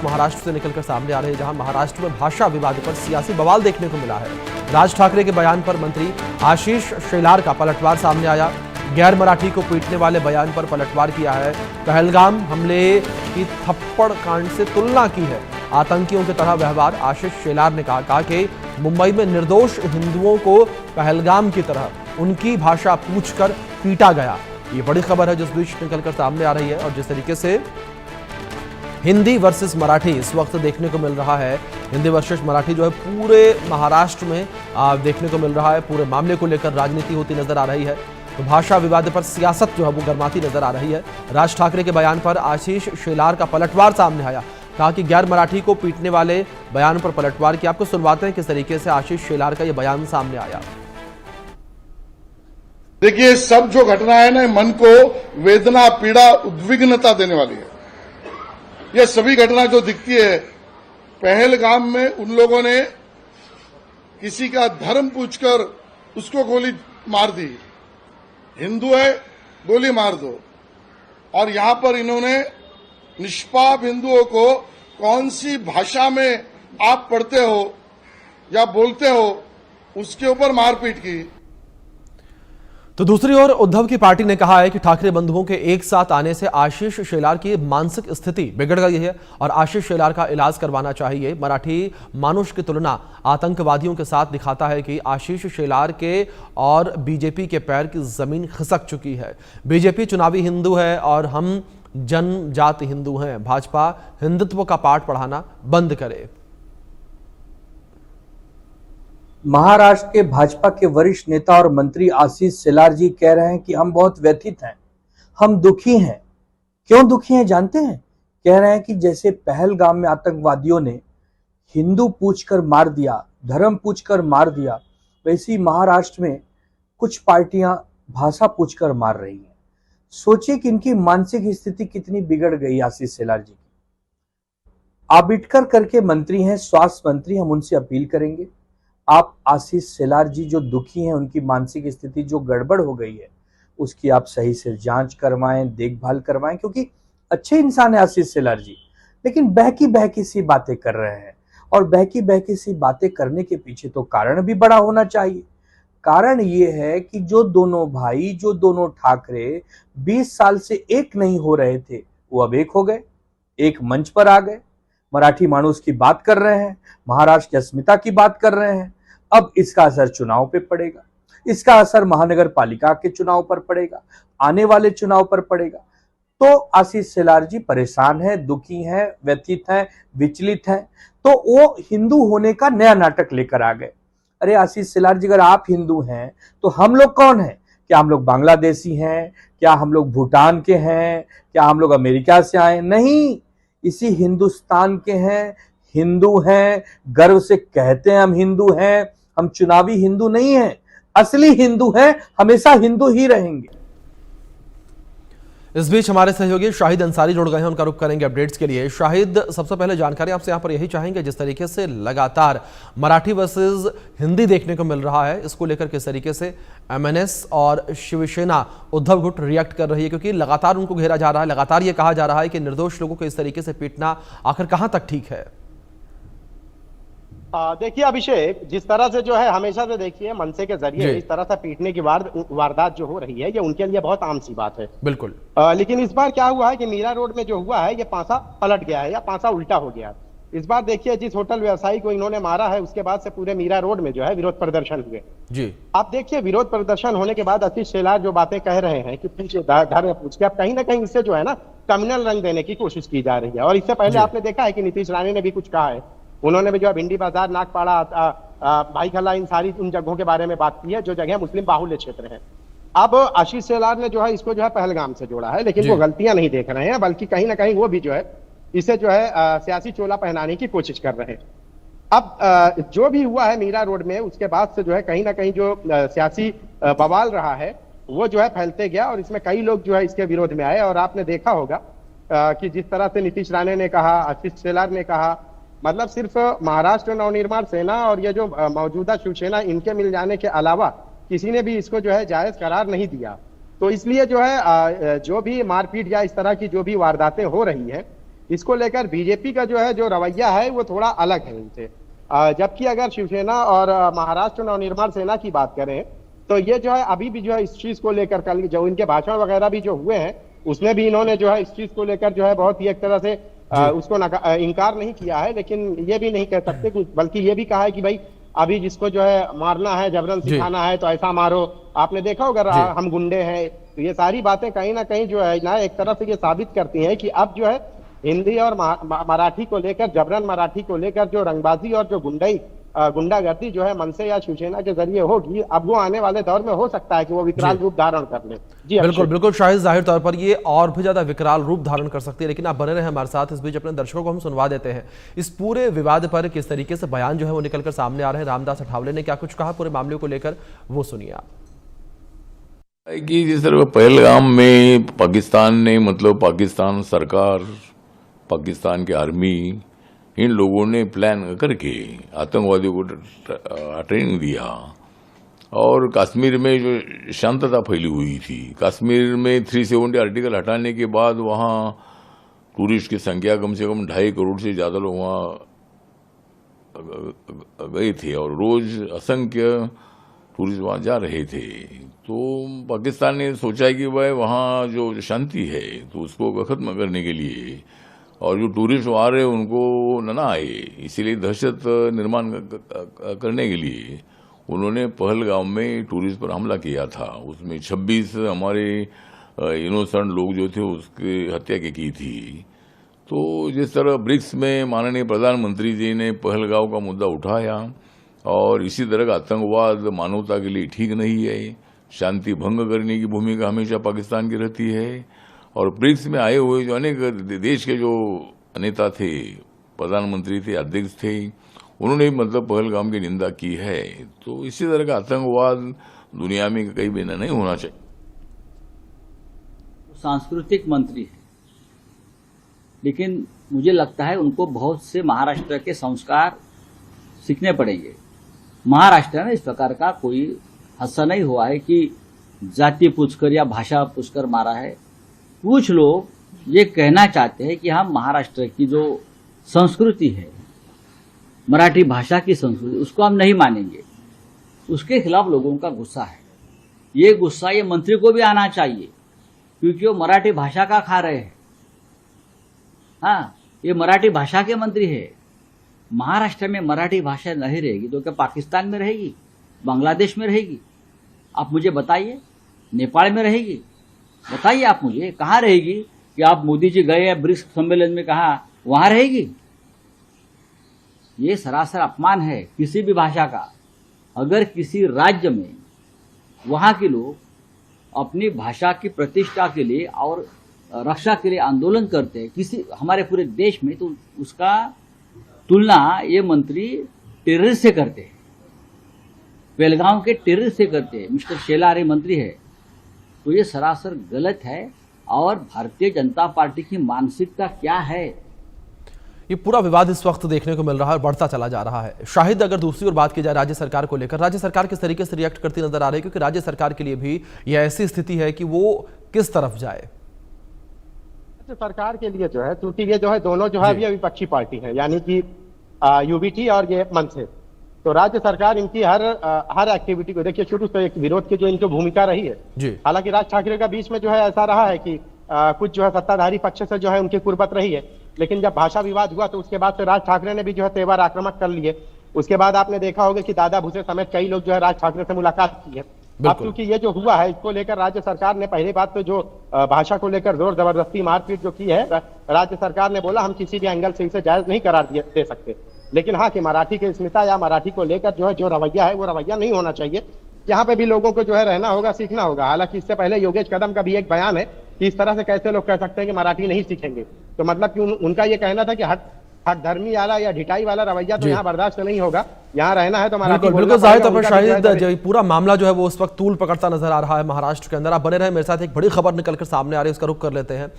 महाराष्ट्र से निकलकर सामने आ रही है, जहां महाराष्ट्र में भाषा विवाद पर सियासी बवाल देखने को मिला है। राज ठाकरे के बयान पर मंत्री आशीष शेलार का पलटवार सामने आया। गैर मराठी को पीटने वाले बयान पर पलटवार किया है। पहलगाम हमले की थप्पड़ कांड से तुलना की है। आतंकियों की तरह व्यवहार। आशीष शेलार ने कहा कि मुंबई में निर्दोष हिंदुओं को पहलगाम की तरह उनकी भाषा पूछकर पीटा गया। ये बड़ी खबर है जिस बीच निकलकर सामने आ रही है, और जिस तरीके से हिंदी वर्सेस मराठी इस वक्त देखने को मिल रहा है, हिंदी वर्सेस मराठी जो है पूरे महाराष्ट्र में देखने को मिल रहा है। पूरे मामले को लेकर राजनीति होती नजर आ रही है। तो भाषा विवाद पर सियासत जो है वो गर्माती नजर आ रही है। राज ठाकरे के बयान पर आशीष शेलार का पलटवार सामने आया। कहा कि गैर मराठी को पीटने वाले बयान पर पलटवार किया। आपको सुनवाते हैं किस तरीके से आशीष शेलार का यह बयान सामने आया। देखिए, सब जो घटना है ना, मन को वेदना, पीड़ा, उद्विग्नता देने वाली है। यह सभी घटना जो दिखती है, पहलगाम में उन लोगों ने किसी का धर्म पूछकर उसको गोली मार दी। हिंदू है, गोली मार दो। और यहां पर इन्होंने निष्पाप हिंदुओं को कौन सी भाषा में आप पढ़ते हो या बोलते हो, उसके ऊपर मारपीट की। तो दूसरी ओर उद्धव की पार्टी ने कहा है कि ठाकरे बंधुओं के एक साथ आने से आशीष शेलार की मानसिक स्थिति बिगड़ गई है और आशीष शेलार का इलाज करवाना चाहिए। मराठी मानुष की तुलना आतंकवादियों के साथ दिखाता है कि आशीष शेलार के और बीजेपी के पैर की जमीन खिसक चुकी है। बीजेपी चुनावी हिंदू है और हम जनजाति हिंदू हैं। भाजपा हिंदुत्व का पाठ पढ़ाना बंद करे। महाराष्ट्र के भाजपा के वरिष्ठ नेता और मंत्री आशीष शेलार जी कह रहे हैं कि हम बहुत व्यथित हैं, हम दुखी हैं। क्यों दुखी हैं जानते हैं? कह रहे हैं कि जैसे पहलगाम में आतंकवादियों ने हिंदू पूछकर मार दिया, धर्म पूछकर मार दिया, वैसी महाराष्ट्र में कुछ पार्टियां भाषा पूछकर मार रही हैं। सोचिए कि इनकी मानसिक स्थिति कितनी बिगड़ गई। आशीष शेलार जी आबिटकर करके मंत्री हैं, स्वास्थ्य मंत्री, हम उनसे अपील करेंगे, आप आशीष शेलार जी जो दुखी हैं, उनकी मानसिक स्थिति जो गड़बड़ हो गई है, उसकी आप सही से जांच करवाएं, देखभाल करवाएं, क्योंकि अच्छे इंसान है आशीष शेलार जी, लेकिन बहकी सी बातें कर रहे हैं। और बहकी सी बातें करने के पीछे तो कारण भी बड़ा होना चाहिए। कारण ये है कि जो दोनों भाई, जो दोनों ठाकरे 20 साल से एक नहीं हो रहे थे, वो अब एक हो गए, एक मंच पर आ गए, मराठी मानुष की बात कर रहे हैं, महाराष्ट्र की अस्मिता की बात कर रहे हैं। अब इसका असर चुनाव पे पड़ेगा, इसका असर महानगर पालिका के चुनाव पर पड़ेगा, आने वाले चुनाव पर पड़ेगा। तो आशीष शेलार जी परेशान है, दुखी हैं, व्यथित हैं, विचलित हैं। तो वो हिंदू होने का नया नाटक लेकर आ गए। अरे आशीष शेलार जी, अगर आप हिंदू हैं तो हम लोग कौन हैं? क्या हम लोग बांग्लादेशी हैं? क्या हम लोग भूटान के हैं? क्या हम लोग अमेरिका से आए? नहीं, इसी हिंदुस्तान के हैं, हिंदू हैं, गर्व से कहते हैं हम हिंदू हैं। हम चुनावी हिंदू नहीं हैं, असली हिंदू हैं, हमेशा हिंदू ही रहेंगे। इस बीच हमारे सहयोगी शाहिद अंसारी जुड़ गए हैं, उनका रुख करेंगे अपडेट्स के लिए। शाहिद, सबसे पहले जानकारी आपसे यहाँ पर यही चाहेंगे, जिस तरीके से लगातार मराठी वर्सेस हिंदी देखने को मिल रहा है, इसको लेकर किस तरीके से एमएनएस और शिवसेना उद्धव गुट रिएक्ट कर रही है, क्योंकि लगातार उनको घेरा जा रहा है, लगातार ये कहा जा रहा है कि निर्दोष लोगों को इस तरीके से पीटना आखिर कहां तक ठीक है? देखिए अभिषेक, जिस तरह से जो है हमेशा से देखिए मनसे के जरिए इस तरह से पीटने की वारदात जो हो रही है, ये उनके लिए बहुत आम सी बात है। बिल्कुल। लेकिन इस बार क्या हुआ है कि मीरा रोड में जो हुआ है, ये पासा पलट गया है या पासा उल्टा हो गया। इस बार देखिए, जिस होटल व्यवसायी को इन्होंने मारा है, उसके बाद से पूरे मीरा रोड में जो है विरोध प्रदर्शन हुए जी। आप देखिए, विरोध प्रदर्शन होने के बाद आशीष शेलार जो बातें कह रहे हैं कि पूछे धर्म पूछ के, अब कहीं ना कहीं इससे जो है ना कम्युनल रंग देने की कोशिश की जा रही है। और इससे पहले आपने देखा है कि नीतीश राणे ने भी कुछ कहा है। उन्होंने भी जो है भिंडी बाजार, नागपाड़ा, भाईखला, इन सारी उन जगहों के बारे में बात की है जो जगह मुस्लिम बाहुल्य क्षेत्र है। अब आशीष शेलार ने जो है इसको जो है पहलगाम से जोड़ा है, लेकिन वो गलतियां नहीं देख रहे हैं, बल्कि कहीं ना कहीं वो भी जो है इसे जो है सियासी चोला पहनाने की कोशिश कर रहे हैं। अब जो भी हुआ है मीरा रोड में, उसके बाद से जो है कहीं ना कहीं जो सियासी बवाल रहा है, वो जो है फैलते गया और इसमें कई लोग जो है इसके विरोध में आए। और आपने देखा होगा कि जिस तरह से नीतीश राणे ने कहा, आशीष शेलार ने कहा, मतलब सिर्फ महाराष्ट्र नवनिर्माण सेना और ये जो मौजूदा शिवसेना, इनके मिल जाने के अलावा किसी ने भी इसको जो है जायज करार नहीं दिया। तो इसलिए जो है जो भी मारपीट या इस तरह की जो भी वारदातें हो रही हैं, इसको लेकर बीजेपी का जो रवैया है वो थोड़ा अलग है इनसे। जबकि अगर शिवसेना और महाराष्ट्र नवनिर्माण सेना की बात करें तो ये जो है अभी भी जो है इस चीज को लेकर कल जो इनके भाषण वगैरह भी जो हुए हैं उसमें भी इन्होंने जो है इस चीज को लेकर जो है बहुत ही एक तरह से उसको इनकार नहीं किया है, लेकिन ये भी नहीं कह सकते कुछ, बल्कि ये भी कहा है कि भाई अभी जिसको जो है मारना है, जबरन सिखाना है तो ऐसा मारो। आपने देखा होगा हम गुंडे हैं, तो ये सारी बातें कहीं ना कहीं जो है ना एक तरह से ये साबित करती हैं कि अब जो है हिंदी और मराठी को लेकर, जबरन मराठी को लेकर जो रंगबाजी और जो गुंडागर्दी जो है मनसे या शिवसेना के जरिए होगी, अब वो आने वाले दौर में हो सकता है कि वो विकराल रूप धारण कर ले। जी बिल्कुल बिल्कुल शाहिद, जाहिर तौर पर ये और भी ज्यादा विकराल रूप धारण कर सकती है, लेकिन आप बने रहे हमारे साथ। इस बीच अपने दर्शकों को हम सुनवा देते हैं इस पूरे विवाद पर किस तरीके से बयान जो है वो निकलकर सामने आ रहे हैं। रामदास अठावले ने क्या कुछ कहा पूरे मामले को लेकर, वो सुनिए आप। कि जिस तरह पहलगाम में पाकिस्तान ने, मतलब पाकिस्तान सरकार, पाकिस्तान की आर्मी, इन लोगों ने प्लान करके आतंकवादियों को ट्रेनिंग दिया और कश्मीर में जो शांतता फैली हुई थी, कश्मीर में 370 आर्टिकल हटाने के बाद वहाँ टूरिस्ट की संख्या कम से कम 2.5 करोड़ से ज़्यादा लोग वहाँ गए थे और रोज असंख्य टूरिस्ट वहाँ जा रहे थे। तो पाकिस्तान ने सोचा कि भाई वहाँ जो शांति है तो उसको खत्म करने के लिए और जो टूरिस्ट आ रहे उनको न आए, इसीलिए दहशत निर्माण करने के लिए उन्होंने पहलगाम में टूरिस्ट पर हमला किया था। उसमें 26 हमारे इनोसेंट लोग जो थे उसकी हत्या की थी। तो जिस तरह ब्रिक्स में माननीय प्रधानमंत्री जी ने पहलगाम का मुद्दा उठाया और इसी तरह का आतंकवाद मानवता के लिए ठीक नहीं है, शांति भंग करने की भूमिका हमेशा पाकिस्तान की रहती है। और ब्रिक्स में आए हुए जो अनेक देश के जो नेता थे, प्रधानमंत्री थे, अध्यक्ष थे, उन्होंने मतलब पहलगाम की निंदा की है। तो इसी तरह का आतंकवाद दुनिया में कहीं भी नहीं होना चाहिए। सांस्कृतिक मंत्री है, लेकिन मुझे लगता है उनको बहुत से महाराष्ट्र के संस्कार सीखने पड़ेंगे। महाराष्ट्र में इस प्रकार का कोई हादसा नहीं हुआ है कि जाति पूछकर या भाषा पूछकर मारा है। कुछ लोग ये कहना चाहते हैं कि हम महाराष्ट्र की जो संस्कृति है, मराठी भाषा की संस्कृति, उसको हम नहीं मानेंगे। उसके खिलाफ लोगों का गुस्सा है। ये गुस्सा ये मंत्री को भी आना चाहिए, क्योंकि वो मराठी भाषा का खा रहे हैं। हाँ, ये मराठी भाषा के मंत्री है। महाराष्ट्र में मराठी भाषा नहीं रहेगी तो क्या पाकिस्तान में रहेगी, बांग्लादेश में रहेगी? आप मुझे बताइए। नेपाल में रहेगी? बताइए आप मुझे, कहाँ रहेगी? कि आप मोदी जी गए ब्रिक्स सम्मेलन में, कहा वहां रहेगी? ये सरासर अपमान है किसी भी भाषा का। अगर किसी राज्य में वहां के लोग अपनी भाषा की प्रतिष्ठा के लिए और रक्षा के लिए आंदोलन करते हैं किसी हमारे पूरे देश में, तो उसका तुलना ये मंत्री टेररिस्ट से करते हैं, पहलगाम के टेररिस्ट से करते हैं। मिस्टर शेलार मंत्री है, तो ये सरासर गलत है। और भारतीय जनता पार्टी की मानसिकता क्या है, ये पूरा विवाद इस वक्त देखने को मिल रहा है और बढ़ता चला जा रहा है। शाहिद, अगर दूसरी ओर बात की जाए राज्य सरकार को लेकर, राज्य सरकार किस तरीके से रिएक्ट करती नजर आ रही है? क्योंकि राज्य सरकार के लिए भी यह ऐसी स्थिति है कि वो किस तरफ जाए। राज्य सरकार के लिए जो है, क्योंकि ये जो है दोनों जो है अभी विपक्षी पार्टी है, यानी कि यूबीटी और ये मनसे, तो राज्य सरकार इनकी हर एक्टिविटी को देखिए, शुरू से एक विरोध की जो इनकी भूमिका रही है। हालांकि राज ठाकरे का बीच में जो है ऐसा रहा है कि कुछ जो है सत्ताधारी पक्ष से जो है उनकी कुर्बत रही है, लेकिन जब भाषा विवाद हुआ तो उसके बाद से राज ठाकरे ने भी जो है तेवर आक्रामक कर लिए। उसके बाद आपने देखा होगा कि दादा भूसे समेत कई लोग जो है राज ठाकरे से मुलाकात की है। अब क्योंकि ये जो हुआ है इसको लेकर राज्य सरकार ने पहली बात तो जो भाषा को लेकर जोर जबरदस्ती मारपीट जो की है, राज्य सरकार ने बोला हम किसी भी एंगल से इसे जायज नहीं करार दे सकते। लेकिन हाँ कि मराठी की अस्मिता या मराठी को लेकर जो है जो रवैया है वो रवैया नहीं होना चाहिए। यहाँ पे भी लोगों को जो है रहना होगा, सीखना होगा। हालांकि इससे पहले योगेश कदम का भी एक बयान है कि इस तरह से कैसे लोग कह सकते हैं कि मराठी नहीं सीखेंगे। तो मतलब कि उनका ये कहना था कि हक धर्मी वाला या ढिठाई वाला रवैया तो यहाँ बर्दाश्त नहीं होगा, यहाँ रहना है तो मराठी। बिल्कुल जाहिर तौर पर शाहिद, पूरा मामला जो है वो उस वक्त तूल पकड़ता नजर आ रहा है महाराष्ट्र के अंदर। आप बने रहे मेरे साथ, एक बड़ी खबर निकलकर सामने आ रही है, उसका रुख कर लेते हैं।